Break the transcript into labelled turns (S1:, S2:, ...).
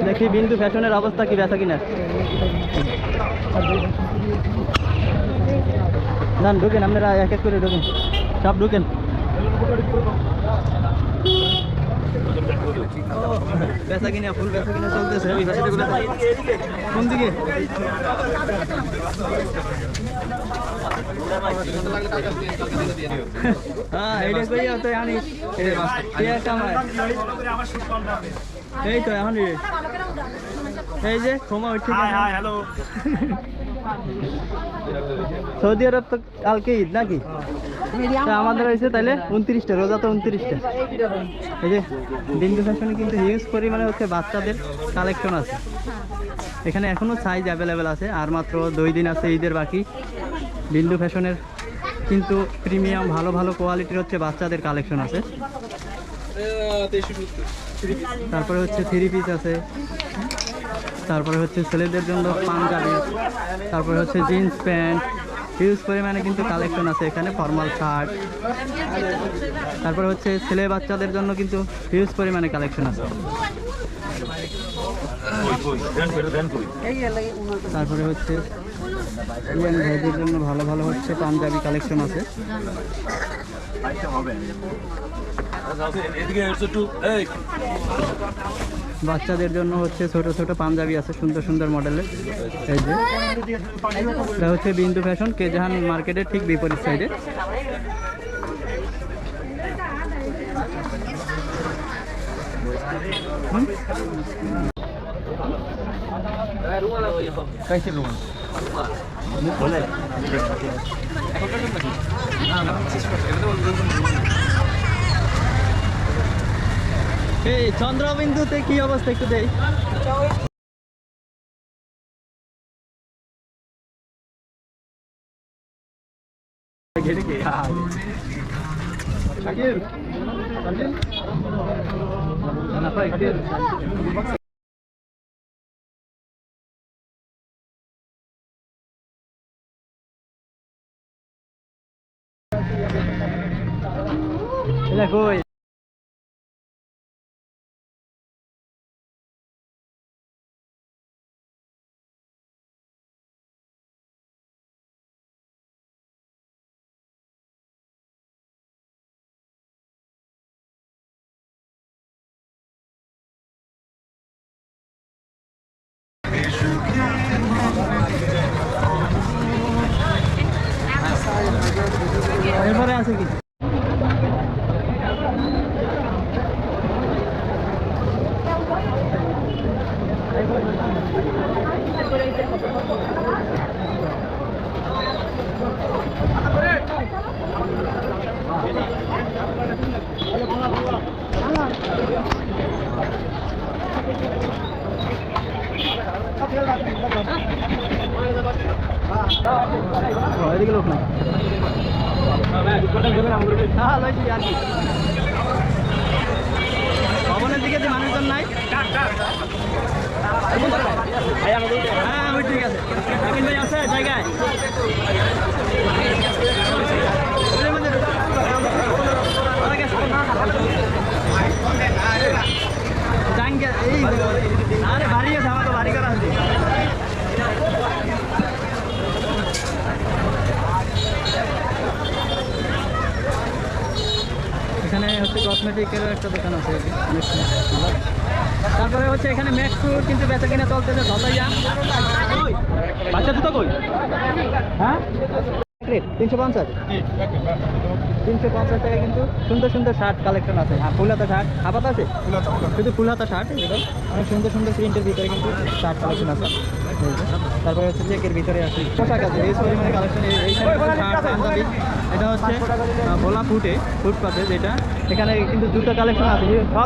S1: দেখি বিন্দু ফ্যাশনের অবস্থা কি, বেচা কিনা। না ঢুকেন আপনারা, এক এক করে ঢুকেন, সব ঢুকেন। বেচা কিনা, ফুল বেচা কিনা চলতেছে। কোন দিকে? হ্যাঁ এটা কই তো আনি এই তো এখন এই যে ক্ষমা উঠছে।
S2: হ্যালো
S1: সৌদি আরব তো কালকে ঈদ নাকি? আমাদের হয়েছে তাহলে 29টা, রোজা তো 29টা। এই যে বিন্দু ফ্যাশনে কিন্তু হিউজ পরিমাণে হচ্ছে বাচ্চাদের কালেকশন আছে। এখানে এখনো সাইজ অ্যাভেলেবেল আছে, আর মাত্র 2 দিন আছে ঈদের বাকি। বিন্দু ফ্যাশনের কিন্তু প্রিমিয়াম ভালো ভালো কোয়ালিটির হচ্ছে বাচ্চাদের কালেকশন আছে। তারপরে হচ্ছে 3 পিস আছে, তারপরে হচ্ছে ছেলেদের জন্য পাঞ্জাবি, তারপরে হচ্ছে জিন্স প্যান্ট, হিউজ পরিমাণে কিন্তু কালেকশন আছে এখানে, ফর্মাল শার্ট। তারপরে হচ্ছে ছেলে বাচ্চাদের জন্য কিন্তু হিউজ পরিমাণে কালেকশন আছে। তারপরে হচ্ছে ইয়াং ভাইদের জন্য ভালো ভালো হচ্ছে পাঞ্জাবি কালেকশন আছে। বাচ্চাদের জন্য হচ্ছে ছোট ছোট পাঞ্জাবি আছে সুন্দর সুন্দর মডেলের। এই যে এটা হচ্ছে বিন্দু ফ্যাশন, কেজাহান মার্কেটের ঠিক বিপরীত সাইডে। এই চন্দ্রবিন্দুতে কি অবস্থা একটু দেই। কই এরপরে আছে কি? এদিকে লোক না, ভবনের দিকে যে মানুষজন নাই। হ্যাঁ ওই ঠিক আছে, ভাই আছে জায়গায়। এই আরে বাড়ি আছে, আমার তো বাড়ি করা আছে। এখানে হচ্ছে কসমেটিকেরও একটা দোকান আছে। তারপরে হচ্ছে এখানে ম্যাক্সুর কিন্তু বেচা কিনা চলতেছে। ধতাইয়া বাচ্চা জুতো কই? হ্যাঁ 350 টাকা কিন্তু সুন্দর সুন্দর শার্ট কালেকশন আছে। হ্যাঁ ফুল হাতা শার্ট, হাফাতা আছে, শুধু ফুল হাতা শার্ট। এটা অনেক সুন্দর সুন্দর প্রিন্টের ভিতরে কিন্তু শার্ট কালেকশন আছে। তারপরে হচ্ছে চেকের ভিতরে আছে পোশাক আছে, এই পরিমাণে কালেকশন। এই শার্ট পাঞ্জাবি, এটা হচ্ছে ভোলা ফুটপাতে যেটা, এখানে কিন্তু জুতো কালেকশন আছে সব।